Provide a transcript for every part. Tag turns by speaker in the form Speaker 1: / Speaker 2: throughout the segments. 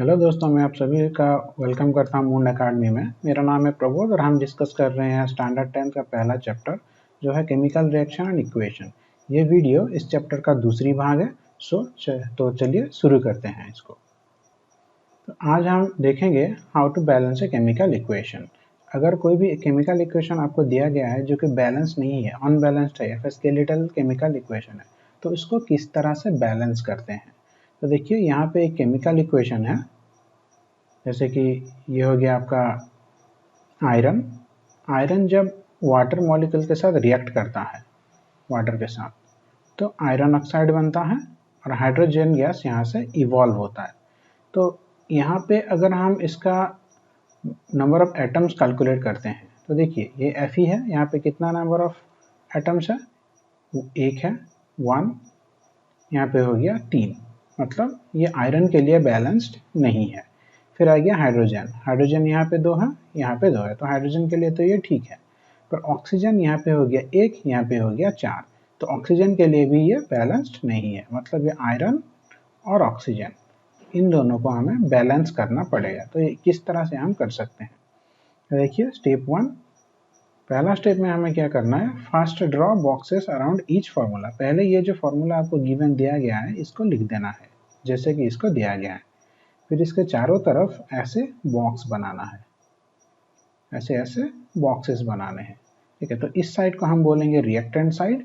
Speaker 1: Hello दोस्तों, मैं आप सभी का वेलकम करता हूं मून अकेडमी में। मेरा नाम है प्रबोध और हम डिस्कस कर रहे हैं स्टैंडर्ड 10 का पहला चैप्टर जो है केमिकल रिएक्शन एंड इक्वेशन। ये वीडियो इस चैप्टर का दूसरी भाग है। तो चलिए शुरू करते हैं इसको। तो आज हम देखेंगे how to balance a chemical equation. अगर कोई भी केमिकल इक्वेशन आपको दिया गया है जो कि बैलेंस नहीं है, अनबैलेंस्ड है या फिर स्केलेटल केमिकल इक्वेशन है, तो इसको किस तरह से बैलेंस करते हैं। तो देखिए, यहाँ पे एक केमिकल इक्वेशन है, जैसे कि ये हो गया आपका आयरन। आयरन जब वाटर मॉलिक्यूल के साथ रिएक्ट करता है, वाटर के साथ, तो आयरन ऑक्साइड बनता है और हाइड्रोजन गैस यहाँ से इवॉल्व होता है। तो यहाँ पे अगर हम इसका नंबर ऑफ एटम्स कैलकुलेट करते हैं तो देखिए ये Fe है, यहाँ पे कितना नंबर ऑफ एटम्स है, एक है, 1। यहाँ पे हो गया 3, मतलब ये आयरन के लिए बैलेंस्ड नहीं है। फिर आ गया हाइड्रोजन। हाइड्रोजन यहाँ पे 2 है, यहाँ पे 2 है, तो हाइड्रोजन के लिए तो ये ठीक है। पर ऑक्सीजन यहाँ पे हो गया 1, यहाँ पे हो गया 4, तो ऑक्सीजन के लिए भी ये बैलेंस्ड नहीं है। मतलब ये आयरन और ऑक्सीजन, इन दोनों को हमें बैलेंस करना पड़ेगा। तो ये किस तरह से हम कर सकते हैं, देखिए स्टेप 1। पहला स्टेप में हमें क्या करना है, first draw boxes around each formula. पहले ये जो फार्मूला आपको गिवन दिया गया है इसको लिख देना है जैसे कि इसको दिया गया है। फिर इसके चारों तरफ ऐसे बॉक्स बनाना है, ऐसे ऐसे बॉक्सेस बनाने हैं, ठीक है। तो इस साइड को हम बोलेंगे रिएक्टेंट साइड,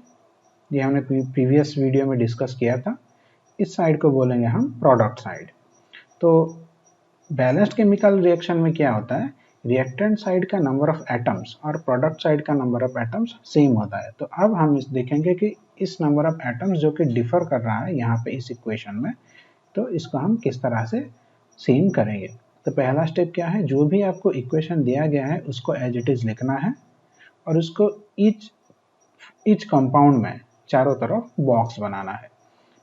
Speaker 1: ये हमने प्रीवियस वीडियो में डिस्कस किया था। इस साइड को बोलेंगे हम प्रोडक्ट साइड। तो बैलेंस्ड केमिकल रिएक्शन में क्या होता है, रिएक्टेंट साइड का नंबर ऑफ एटम्स और प्रोडक्ट साइड का नंबर ऑफ एटम्स सेम होता है। तो अब हम देखेंगे कि इस नंबर ऑफ एटम्स जो कि डिफर कर रहा है यहाँ पे इस इक्वेशन में, तो इसको हम किस तरह से सेम करेंगे। तो पहला स्टेप क्या है, जो भी आपको इक्वेशन दिया गया है उसको एज इट इज लिखना है और उसको ईच कंपाउंड में चारों तरफ बॉक्स बनाना है।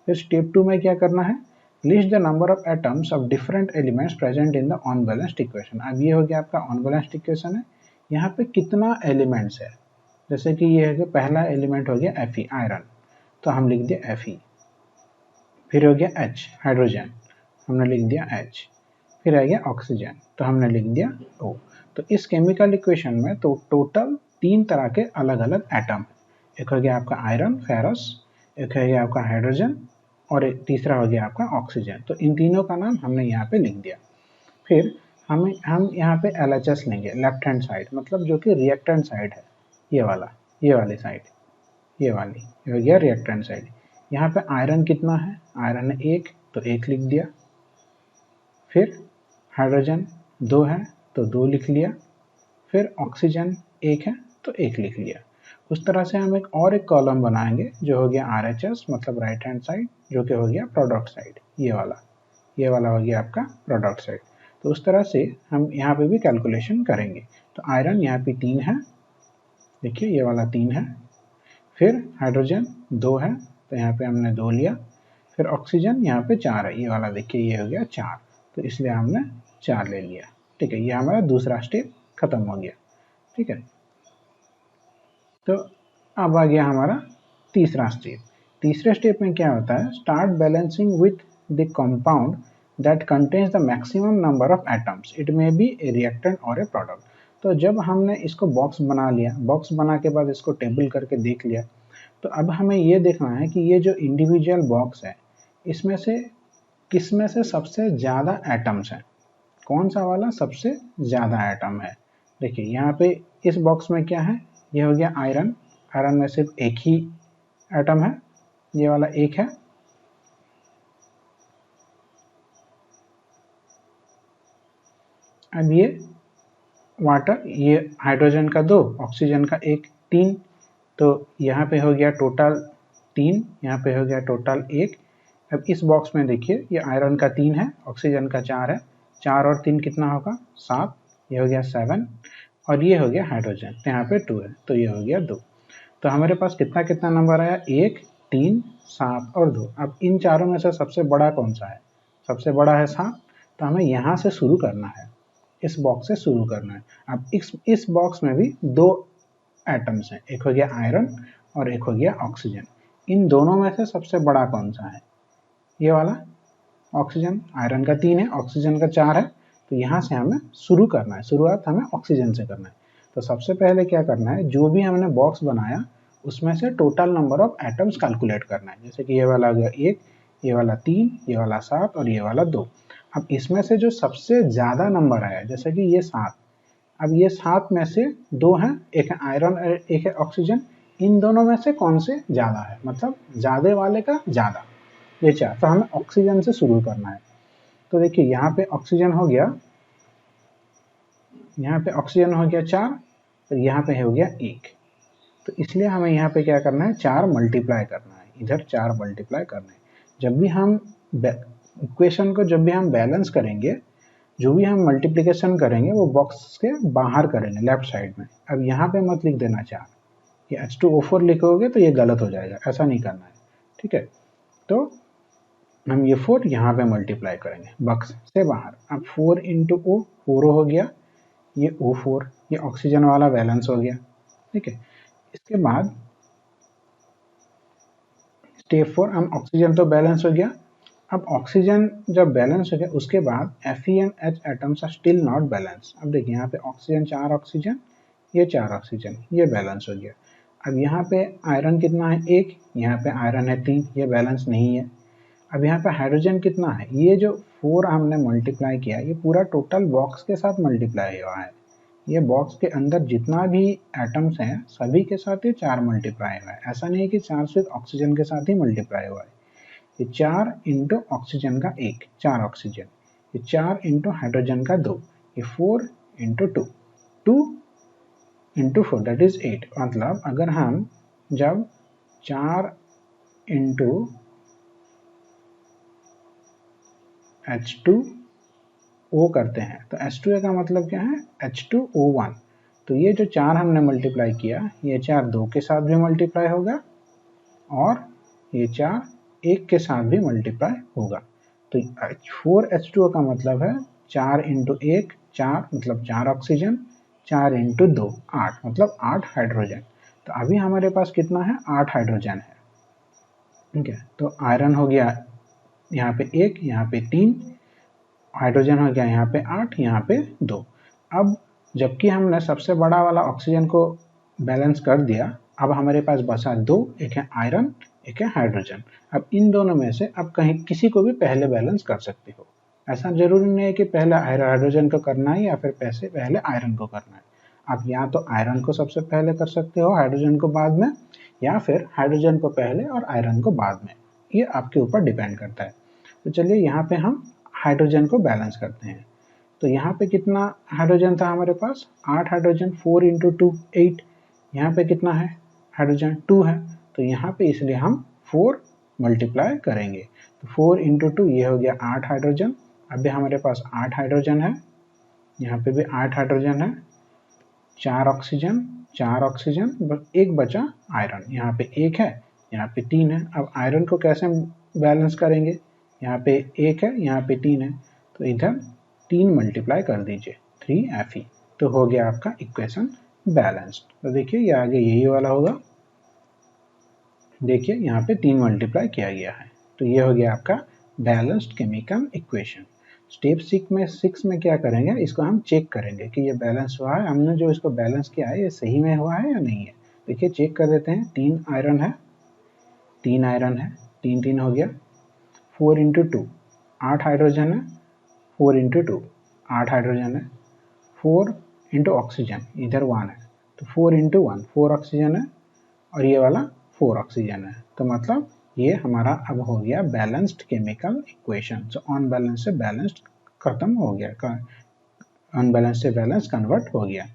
Speaker 1: फिर स्टेप 2 में क्या करना है, list the number of atoms of different elements present in the unbalanced equation. अब ये हो गया आपका अनबैलेंस्ड इक्वेशन है, यहाँ पे कितना एलिमेंट्स है। जैसे कि ये है कि पहला एलिमेंट हो गया Fe आयरन, तो हम लिख दिया Fe। फिर हो गया H हाइड्रोजन, हमने लिख दिया H। फिर आ गया ऑक्सीजन, तो हमने लिख दिया O। तो इस केमिकल इक्वेशन में तो टोटल 3 तरह के अलग अलग एटम है। एक हो गया आपका आयरन फेरस, एक हो गया आपका हाइड्रोजन और एक तीसरा हो गया आपका ऑक्सीजन। तो इन तीनों का नाम हमने यहाँ पे लिख दिया। फिर हम यहाँ पे LHS लेंगे, लेफ्ट हैंड साइड, मतलब जो कि रिएक्टेंट साइड है, ये वाला, ये वाली साइड, ये वाली, ये हो गया रिएक्टेंट साइड। यहाँ पे आयरन कितना है, आयरन है 1, तो 1 लिख दिया। फिर हाइड्रोजन 2 है तो 2 लिख लिया। फिर ऑक्सीजन 1 है तो 1 लिख लिया। उस तरह से हम एक कॉलम बनाएंगे जो हो गया RHS, मतलब राइट हैंड साइड, जो कि हो गया प्रोडक्ट साइड, ये वाला हो गया आपका प्रोडक्ट साइड। तो उस तरह से हम यहाँ पे भी कैलकुलेशन करेंगे। तो आयरन यहाँ पे 3 है, देखिए ये वाला 3 है। फिर हाइड्रोजन 2 है तो यहाँ पे हमने 2 लिया। फिर ऑक्सीजन यहाँ पे 4 है, ये वाला देखिए ये हो गया 4, तो इसलिए हमने 4 ले लिया, ठीक है। ये हमारा दूसरा स्टेप खत्म हो गया, ठीक है। तो अब आ गया हमारा तीसरा स्टेप। तीसरे स्टेप में क्या होता है, start balancing with the compound that contains the maximum number of atoms, it may be A reactant और ए प्रोडक्ट। तो जब हमने इसको बॉक्स बना लिया, बॉक्स बना के बाद इसको टेबल करके देख लिया, तो अब हमें ये देखना है कि ये जो इंडिविजुअल बॉक्स है इसमें से किस में से सबसे ज़्यादा एटम्स हैं, कौन सा वाला सबसे ज़्यादा एटम है। देखिए यहाँ पे इस बॉक्स में क्या है, ये हो गया आयरन। आयरन में सिर्फ एक ही एटम है, ये वाला 1 है। अब ये वाटर, ये हाइड्रोजन का 2, ऑक्सीजन का 1, 3, तो यहाँ पे हो गया टोटल 3, यहाँ पे हो गया टोटल 1। अब इस बॉक्स में देखिए ये आयरन का 3 है, ऑक्सीजन का 4 है, 4 और 3 कितना होगा 7, ये हो गया 7, और ये हो गया हाइड्रोजन, तो यहाँ पे 2 है, तो ये हो गया 2। तो हमारे पास कितना कितना नंबर आया, 1, 3, 7 और 2। अब इन चारों में से सबसे बड़ा कौन सा है, सबसे बड़ा है 7, तो हमें यहाँ से शुरू करना है, इस बॉक्स से शुरू करना है। अब इस बॉक्स में भी 2 एटम्स हैं, एक हो गया आयरन और एक हो गया ऑक्सीजन। इन दोनों में से सबसे बड़ा कौन सा है, ये वाला, ऑक्सीजन, आयरन का 3 है, ऑक्सीजन का 4 है। तो यहाँ से हमें शुरू करना है, शुरुआत हमें ऑक्सीजन से करना है। तो सबसे पहले क्या करना है, जो भी हमने बॉक्स बनाया उसमें से total number of atoms calculate करना है। जैसे कि ये वाला आ गया 1, ये वाला 3, ये वाला 7 और ये वाला 2। अब इसमें से जो सबसे ज़्यादा नंबर आया, जैसे कि ये 7, अब ये 7 में से 2 हैं, एक है आयरन और एक है ऑक्सीजन। इन दोनों में से कौन से ज़्यादा है, मतलब ज़्यादा वाले का ज़्यादा, ये 4। तो हमें ऑक्सीजन से शुरू करना है। तो देखिए यहाँ पे ऑक्सीजन हो गया, यहाँ पे ऑक्सीजन हो गया 4, और यहाँ पे हो गया 1। तो इसलिए हमें यहाँ पे क्या करना है, 4 मल्टीप्लाई करना है, इधर 4 मल्टीप्लाई करना है। जब भी हम इक्वेशन को जब भी हम बैलेंस करेंगे, जो भी हम मल्टीप्लिकेशन करेंगे वो बॉक्स के बाहर करेंगे, लेफ्ट साइड में। अब यहाँ पे मत लिख देना 4, ये H2O4 लिखोगे तो ये गलत हो जाएगा, ऐसा नहीं करना है, ठीक है। तो हम ये 4 यहाँ पे मल्टीप्लाई करेंगे बॉक्स से बाहर। अब 4 इंटू O 4 हो गया, ये O4, ये ऑक्सीजन वाला बैलेंस हो गया, ठीक है। इसके बाद स्टेप 4, हम ऑक्सीजन तो बैलेंस हो गया। अब ऑक्सीजन जब बैलेंस हो गया उसके बाद Fe and H atoms are still not balance. अब देखिए यहाँ पे ऑक्सीजन 4 ऑक्सीजन, ये 4 ऑक्सीजन, ये बैलेंस हो गया। अब यहाँ पे आयरन कितना है, 1, यहाँ पे आयरन है 3, ये बैलेंस नहीं है। अब यहाँ पे हाइड्रोजन कितना है, ये जो 4 हमने मल्टीप्लाई किया, ये पूरा टोटल बॉक्स के साथ मल्टीप्लाई हुआ है। ये बॉक्स के अंदर जितना भी एटम्स हैं सभी के साथ ये 4 मल्टीप्लाई हुआ है। ऐसा नहीं है कि 4 सिर्फ ऑक्सीजन के साथ ही मल्टीप्लाई हुआ है। ये 4 इंटू ऑक्सीजन का 1, 4 ऑक्सीजन, ये 4 इंटू हाइड्रोजन का 2, ये 4 इंटू 2, 2 इंटू 4 दैट इज 8। मतलब अगर हम जब 4 इंटू H2O करते हैं तो H2O का मतलब क्या है, H2O1। तो ये जो 4 हमने मल्टीप्लाई किया, ये 4 2 के साथ भी मल्टीप्लाई होगा और ये 4 1 के साथ भी मल्टीप्लाई होगा। तो 4H2O का मतलब है 4 इंटू 1 4, मतलब 4 ऑक्सीजन, 4 इंटू 2 8, मतलब 8 हाइड्रोजन। तो अभी हमारे पास कितना है, 8 हाइड्रोजन है, ठीक है। तो आयरन हो गया यहाँ पे 1, यहाँ पे 3, हाइड्रोजन हो गया यहाँ पे 8, यहाँ पे 2। अब जबकि हमने सबसे बड़ा वाला ऑक्सीजन को बैलेंस कर दिया, अब हमारे पास बचा 2, एक है आयरन, एक है हाइड्रोजन। अब इन दोनों में से अब कहीं किसी को भी पहले बैलेंस कर सकते हो। ऐसा जरूरी नहीं है कि पहले हाइड्रोजन को करना है या फिर पहले आयरन को करना है। आप या तो आयरन को सबसे पहले कर सकते हो, हाइड्रोजन को बाद में, या फिर हाइड्रोजन को पहले और आयरन को बाद में। ये आपके ऊपर डिपेंड करता है। तो चलिए यहाँ पे हम हाइड्रोजन को बैलेंस करते हैं। तो यहाँ पे कितना हाइड्रोजन था हमारे पास, 8 हाइड्रोजन, 4 इंटू 2 8। यहाँ पे कितना है हाइड्रोजन, 2 है। तो यहाँ पे इसलिए हम 4 मल्टीप्लाई करेंगे। तो 4 इंटू 2 ये हो गया 8 हाइड्रोजन। अभी हमारे पास 8 हाइड्रोजन है, यहाँ पे भी 8 हाइड्रोजन है, 4 ऑक्सीजन, 4 ऑक्सीजन, बस एक बचा आयरन। यहाँ पे 1 है, यहाँ पे 3 है। अब आयरन को कैसे बैलेंस करेंगे, यहाँ पे 1 है, यहाँ पे 3 है, तो इधर 3 मल्टीप्लाई कर दीजिए, 3Fe। तो हो गया आपका इक्वेशन बैलेंस्ड। तो देखिए ये आगे यही वाला होगा, देखिए यहाँ पे 3 मल्टीप्लाई किया गया है। तो ये हो गया आपका बैलेंस्ड केमिकल इक्वेशन। स्टेप 6 में क्या करेंगे, इसको हम चेक करेंगे कि ये बैलेंस हुआ है, हमने जो इसको बैलेंस किया है ये सही में हुआ है या नहीं है। देखिए चेक कर देते हैं, 3 आयरन है, 3 आयरन है, 3 3 हो गया, 4 इंटू 2 8 हाइड्रोजन है, 4 इंटू 2 8 हाइड्रोजन है, 4 इंटू ऑक्सीजन, इधर 1 है, तो 4 इंटू 1 4 ऑक्सीजन है, और ये वाला 4 ऑक्सीजन है। तो मतलब ये हमारा अब हो गया बैलेंस्ड केमिकल इक्वेशन। जो अनबैलेंस से बैलेंस्ड खत्म हो गया, अनबैलेंस से बैलेंस कन्वर्ट हो गया।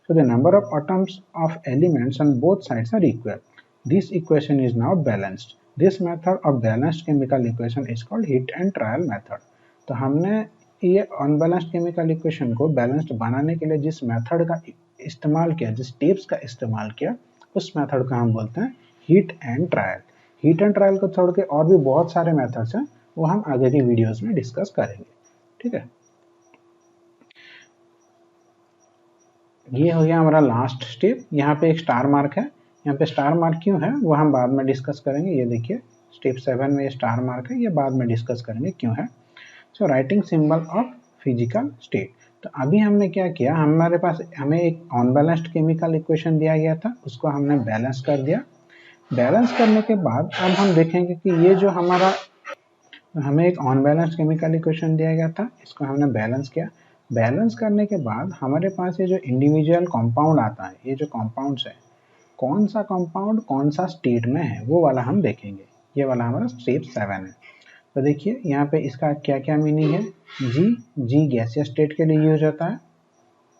Speaker 1: So the number of atoms of elements on both sides are equal. This equation is now balanced. This method of balanced chemical equation is called heat and trial method. तो हमने ये unbalanced chemical equation को balanced बनाने के लिए जिस method का इस्तेमाल किया, जिस टिप्स का इस्तेमाल किया, उस मेथड को हम बोलते हैं heat and trial. Heat and trial को छोड़ के और भी बहुत सारे मेथड्स हैं, वो हम आगे की वीडियोस में डिस्कस करेंगे, ठीक है। ये हो गया हमारा लास्ट स्टेप। यहाँ पे एक स्टार मार्क है, यहाँ पे स्टार मार्क क्यों है वो हम बाद में डिस्कस करेंगे। ये देखिए स्टेप 7 में ये स्टार मार्क है, ये बाद में डिस्कस करेंगे क्यों है। So writing symbol of physical state. तो अभी हमने क्या किया, हमारे पास हमें एक अनबैलेंस्ड केमिकल इक्वेशन दिया गया था, उसको हमने बैलेंस कर दिया। बैलेंस करने के बाद अब हम देखेंगे कि ये जो हमारा हमें एक अनबैलेंस्ड केमिकल इक्वेशन दिया गया था, इसको हमने बैलेंस किया। बैलेंस करने के बाद हमारे पास ये जो इंडिविजुअल कंपाउंड आता है, ये जो कंपाउंड्स है, कौन सा कंपाउंड कौन सा स्टेट में है वो वाला हम देखेंगे। ये वाला हमारा स्टेप 7 है। तो देखिए यहाँ पे इसका क्या क्या मीनिंग है। जी गैसियस स्टेट के लिए यूज होता है,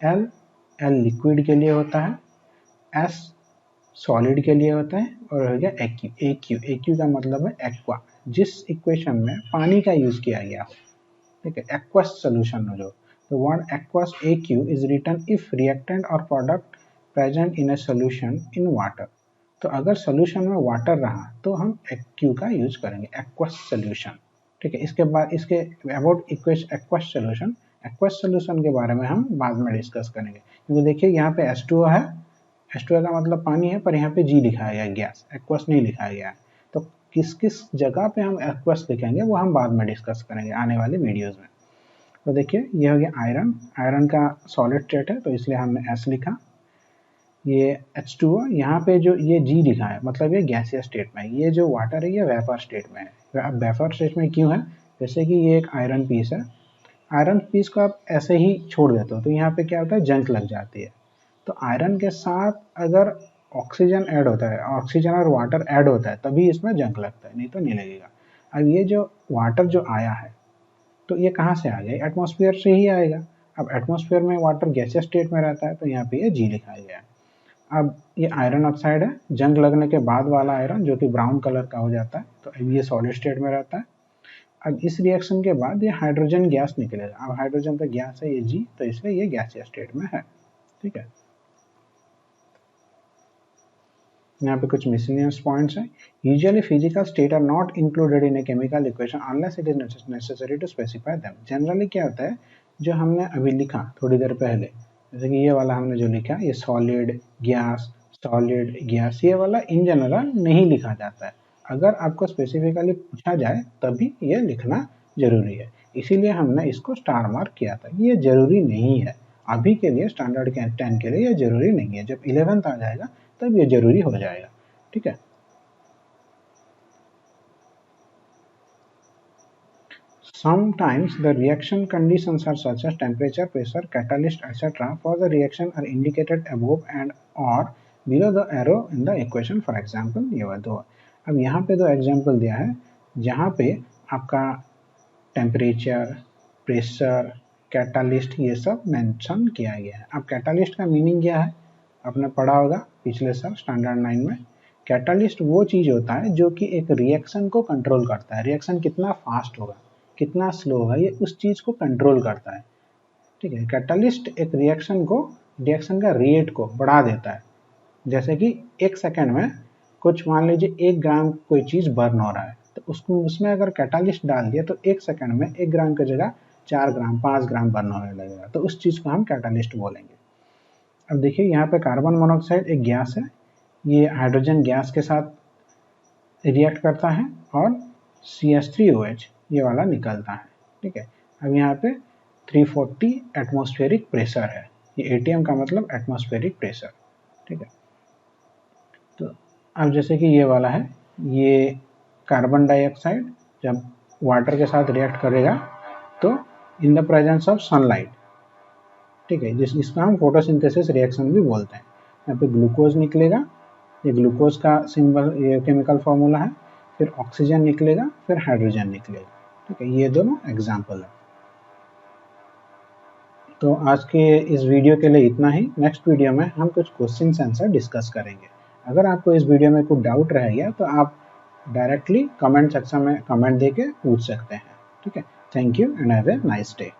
Speaker 1: एल लिक्विड के लिए होता है, एस सॉलिड के लिए होता है, और हो गया एक्यू का मतलब है एक्वा, जिस इक्वेशन में पानी का यूज किया गया हो, ठीक है, एक्वस सोल्यूशन हो जो। तो word aqueous aq is written if reactant और product present in a solution in water. तो अगर सोल्यूशन में वाटर रहा तो हम एक्यू का यूज करेंगे, एक्वस सोल्यूशन, ठीक है। इसके बाद इसके about aqueous solution, aqueous solution के बारे में हम बाद में डिस्कस करेंगे, क्योंकि देखिए यहाँ पे H2O है, H2O का मतलब पानी है, पर यहाँ पे जी लिखाया गया, गैस, एक्वस नहीं लिखाया गया है। तो किस किस जगह पे हम एक्वस लिखेंगे वो हम बाद में डिस्कस करेंगे आने वाले वीडियोस में। तो देखिए ये हो गया आयरन, आयरन का सॉलिड स्टेट है तो इसलिए हमने एस लिखा। ये H2O, यहाँ पे जो ये जी लिखा है मतलब ये गैसियस स्टेट में है, ये जो वाटर है ये वेपर स्टेट में है। अब वेपर स्टेट में क्यों है, जैसे कि ये एक आयरन पीस है, आयरन पीस को आप ऐसे ही छोड़ देते हो तो यहाँ पे क्या होता है, जंग लग जाती है। तो आयरन के साथ अगर ऑक्सीजन ऐड होता है, ऑक्सीजन और वाटर ऐड होता है, तभी इसमें जंग लगता है, नहीं तो नहीं लगेगा। अब ये जो वाटर जो आया है तो ये कहाँ से आ गया, एटमॉस्फेयर से ही आएगा। अब एटमॉस्फेयर में वाटर गैसियस स्टेट में रहता है तो यहाँ पे ये जी लिखाया गया है। अब ये आयरन ऑक्साइड है, जंग लगने के बाद वाला आयरन जो कि ब्राउन कलर का हो जाता है, तो अब ये सॉलिड स्टेट में रहता है। अब इस रिएक्शन के बाद ये हाइड्रोजन गैस निकलेगा, अब हाइड्रोजन तो गैस है ये जी, तो इसलिए ये गैसियस स्टेट में है, ठीक है। यहाँ पे कुछ मिसलेनियस पॉइंट्स हैं। Usually physical state are not included in a chemical equation unless it is necessary to specify them. Generally क्या होता है, जो हमने अभी लिखा थोड़ी देर पहले, जैसे कि ये वाला हमने जो लिखा, ये सॉलिड गैस, ये वाला इन जनरल नहीं लिखा जाता है। अगर आपको स्पेसिफिकली पूछा जाए तभी ये लिखना जरूरी है, इसीलिए हमने इसको स्टार मार्क किया था। ये जरूरी नहीं है अभी के लिए, स्टैंडर्ड 10 के लिए ये जरूरी नहीं है, जब 11th आ जाएगा तब ये जरूरी हो जाएगा, ठीक है। Sometimes the reaction conditions are such as temperature, pressure, catalyst, etc. for the reaction are indicated above and or below the arrow in the equation. For example, ये दो, अब यहाँ पे दो एग्जाम्पल दिया है जहाँ पे आपका टेम्परेचर, प्रेशर, कैटालिस्ट ये सब मेंशन किया गया है। अब कैटालिस्ट का मीनिंग क्या है, आपने पढ़ा होगा पिछले साल स्टैंडर्ड 9 में। कैटालिस्ट वो चीज होता है जो कि एक रिएक्शन को कंट्रोल करता है, रिएक्शन कितना फास्ट होगा कितना स्लो होगा ये उस चीज को कंट्रोल करता है, ठीक है। कैटालिस्ट एक रिएक्शन का रेट को बढ़ा देता है, जैसे कि 1 सेकेंड में कुछ मान लीजिए 1 ग्राम कोई चीज बर्न हो रहा है, तो उसको उसमें अगर कैटालिस्ट डाल दिया तो 1 सेकेंड में 1 ग्राम की जगह 4 ग्राम 5 ग्राम बर्न होने लगेगा, तो उस चीज को हम कैटालिस्ट बोलेंगे। अब देखिए यहाँ पे कार्बन मोनोऑक्साइड एक गैस है, ये हाइड्रोजन गैस के साथ रिएक्ट करता है और CH3OH ये वाला निकलता है, ठीक है। अब यहाँ पे 340 एटमॉस्फेरिक प्रेशर है, ये ATM का मतलब एटमॉस्फेरिक प्रेशर, ठीक है। तो अब जैसे कि ये वाला है, ये कार्बन डाइऑक्साइड जब वाटर के साथ रिएक्ट करेगा तो in the presence of sunlight, ठीक है, जिसका हम फोटोसिंथेसिस रिएक्शन भी बोलते हैं। यहाँ पे ग्लूकोज निकलेगा, ये ग्लूकोज का सिंबल, ये केमिकल फॉर्मूला है, फिर ऑक्सीजन निकलेगा, फिर हाइड्रोजन निकलेगा, ठीक है। ये दोनों एग्जाम्पल है। तो आज के इस वीडियो के लिए इतना ही। नेक्स्ट वीडियो में हम कुछ क्वेश्चन आंसर डिस्कस करेंगे। अगर आपको इस वीडियो में कुछ डाउट रह गया तो आप डायरेक्टली कमेंट सेक्शन में कमेंट देके पूछ सकते हैं, ठीक है। Thank you and have a nice day.